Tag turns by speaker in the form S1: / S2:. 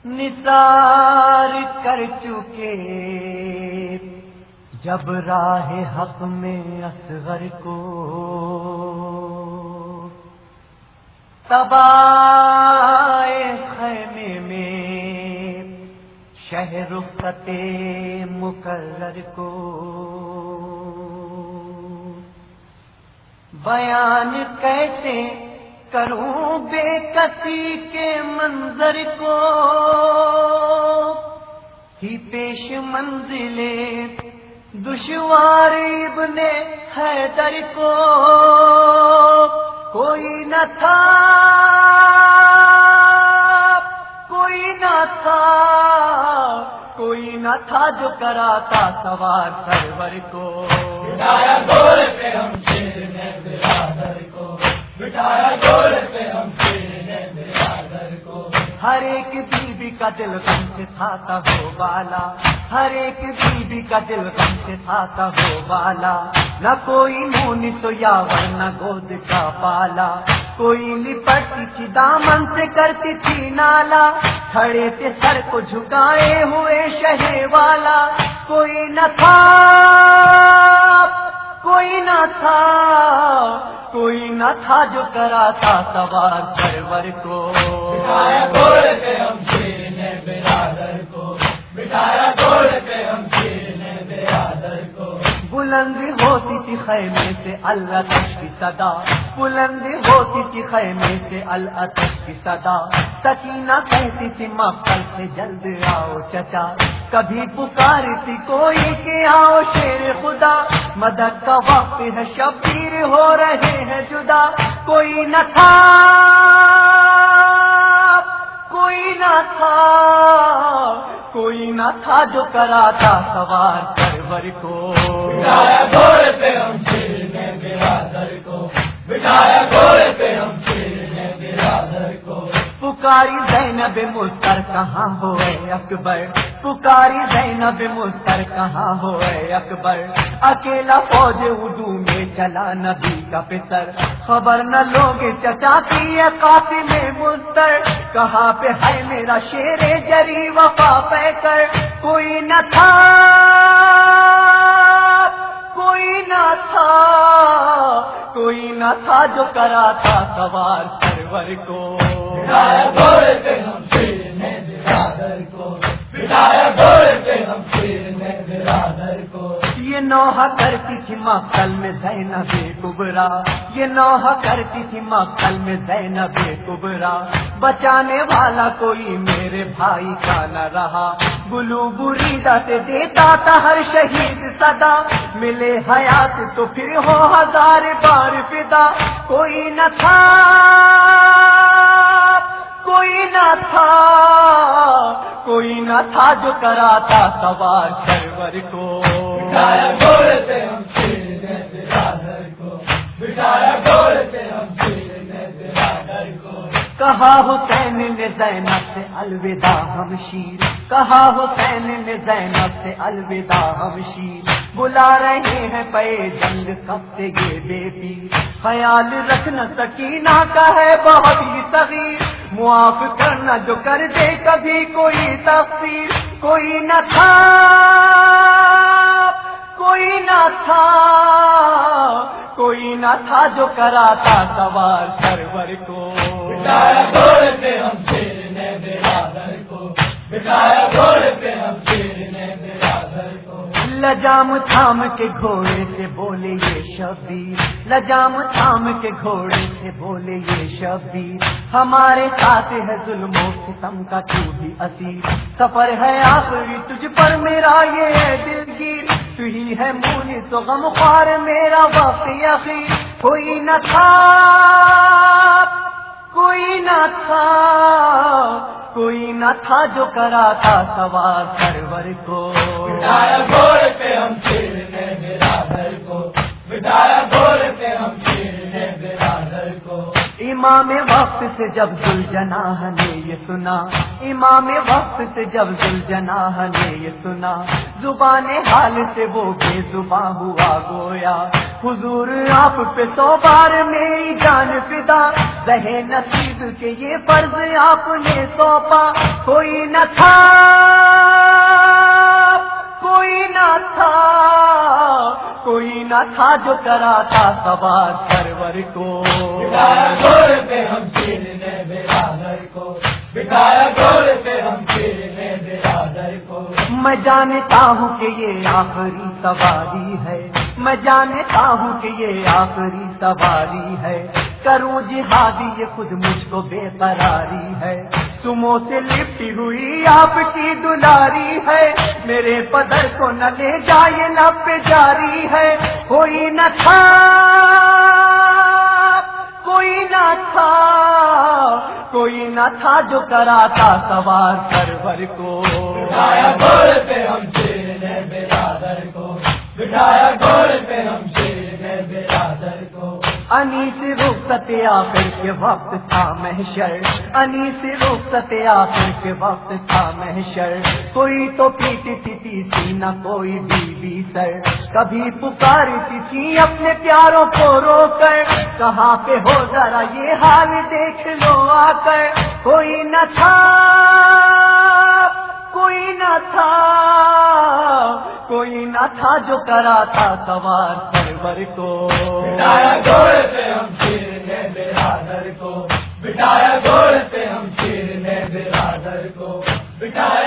S1: نثار کر چکے جب راہ حق میں اصغر کو، تبائے خیمے میں شہر رفقت مقرر کو، بیان کیسے کروں بے کسی کے منظر کو، ہی پیش منزلیں دشوار ابن حیدر کو، کوئی نہ تھا کوئی نہ تھا کوئی نہ تھا جو کراتا سوار سرور کو،
S2: بٹھایا گھوڑے پہ ہم شیر نے برادر کو، بٹھایا گھوڑے پہ ہم شیر نے برادر کو،
S1: ہر ایک بیوی کا دل غم سے تھا ہو بالا، ہر ایک بیوی کا دل غم سے تھا ہو بالا، نہ کوئی مونی تو یاور نہ گود کا پالا، کوئی لپٹتی تھی دامن سے کرتی تھی نالا، کھڑے تھے سر کو جھکائے ہوئے شہر والا، کوئی نہ تھا کوئی نہ تھا کوئی نہ تھا جو کراتا سوار سرور کو،
S2: بٹھایا گھوڑے پہ ہم شیر نے برادر کو، بٹھایا گھوڑے پہ ہم شیر نے برادر کو،
S1: بلند ہوتی تھی خیمے سے العطش کی صدا، بلند ہوتی تھی خیمے سے العطش کی صدا، سکینہ کہتی تھی مقتل سے جلد آؤ چچا، کبھی پکارتی کوئی کہ آؤ شیر خدا، مدد کا وقت ہے شبیر ہو رہے ہیں جدا، کوئی نہ تھا کوئی نہ تھا کوئی نہ تھا جو کراتا سوار سرور کو،
S2: بٹھایا گھوڑے پہ ہم شیر نے برادر کو، بٹھایا گھوڑے پہ ہم شیر نے برادر کو،
S1: پکاری زینب مستر کہاں ہوئے اکبر، پکاری زینب مستر کہاں ہوئے اکبر، اکیلا فوج اردو میں چلا نبی کا پسر، خبر نہ لوگے چچا کی ہے قاتل مستر، کہاں پہ ہے میرا شیر جری وفا پہ کر، کوئی نہ تھا کوئی نہ تھا کوئی نہ تھا جو کراتا سوار سرور کو،
S2: بٹھایا گھوڑے پہ ہم شیر نے برادر کو، بٹھایا گھوڑے پہ ہم شیر نے برادر کو،
S1: یہ نوحہ کرتی تھی مقتل میں زینب کبرا، یہ نوحہ کرتی تھی مقتل میں زینب کبرا، بچانے والا کوئی میرے بھائی کا نہ رہا، گلو بریدہ سے دیتا تھا ہر شہید صدا، ملے حیات تو پھر ہو ہزار بار فدا، کوئی نہ تھا کوئی نہ تھا کوئی نہ تھا جو کراتا سوار سرور کو،
S2: بٹھایا گھوڑے پہ ہم شیر نے برادر کو، بٹھایا گھوڑے پہ ہم شیر نے برادر کو،
S1: کہا حسین نے زینب سے الوداع ہم شیر، کہا حسین نے زینب سے الوداع ہم شیر، بلا رہے ہیں پے جنگ کب سے یہ بیٹی، خیال رکھنا سکینہ کا ہے بہت ہی صغیر، معاف کرنا جو کر دے کبھی کوئی تقصیر، کوئی نہ تھا کوئی نہ تھا کوئی نہ تھا جو کراتا سوار سرور کو،
S2: بٹھایا گھوڑے پہ ہم شیر نے برادر کو، بٹھایا گھوڑے پہ ہم شیر نے برادر کو،
S1: لجام تھام کے گھوڑے سے بولے یہ شبیر، لجام تھام کے گھوڑے سے بولے یہ شبیر، ہمارے ساتھ ہے ظلم و ستم کا تو بھی اسیر، سفر ہے آخری تجھ پر میرا یہ ہے دلگیر، تو ہی ہے مونی تو غم خوار میرا وقت اخیر، کوئی نہ تھا کوئی نہ تھا کوئی نہ تھا جو کراتا سوار سرور کو،
S2: بٹھایا گھوڑے پہ ہم شیر نے برادر کو، بٹھایا گھوڑے پہ ہم شیر نے برادر کو،
S1: امام وقت سے جب ذوالجناح نے یہ سنا، امام وقت سے جب ذوالجناح نے یہ سنا، زبان حال سے وہ بے زباں ہوا گویا، حضور آپ پہ 100 بار میری جان فدا، رہے نصیب کے یہ فرض آپ نے سونپا، کوئی نہ تھا کوئی نہ تھا کوئی نہ تھا جو کراتا سوار سرور کو،
S2: بٹھایا گھوڑے پہ ہم شیر نے برادر کو، بٹھایا گھوڑے پہ ہم شیر نے برادر کو۔
S1: میں جانتا ہوں کہ یہ آخری سواری ہے، میں جانتا ہوں کہ یہ آخری سواری ہے، کروں جہادی یہ خود مجھ کو بے قراری ہے، سمو سے لپٹی ہوئی آپ کی دلاری ہے، میرے پدر کو نہ لے جائے لب پہ جاری ہے، کوئی نہ تھا کوئی نہ تھا کوئی نہ تھا جو کراتا سوار سرور کو،
S2: بٹھایا گھوڑے پہ ہم شیر نے برادر کو، بٹھایا گھوڑے پہ ہم شیر نے برادر کو۔
S1: انیس رخصت آخر کے وقت تھا محشر، انیس رخصت آخر کے وقت تھا محشر، کوئی تو پیٹتی تھی نہ کوئی بیوی سر، کبھی پکارتی تھی اپنے پیاروں کو رو کر، کہاں پہ ہو ذرا یہ حال دیکھ لو آ کر، کوئی نہ تھا کوئی نہ تھا کوئی نہ تھا جو کراتا سوار سرور کو،
S2: بٹھایا گھوڑے پہ ہم شیر نے برادر کو، بٹھایا گھوڑے پہ ہم شیر نے برادر کو، بٹھایا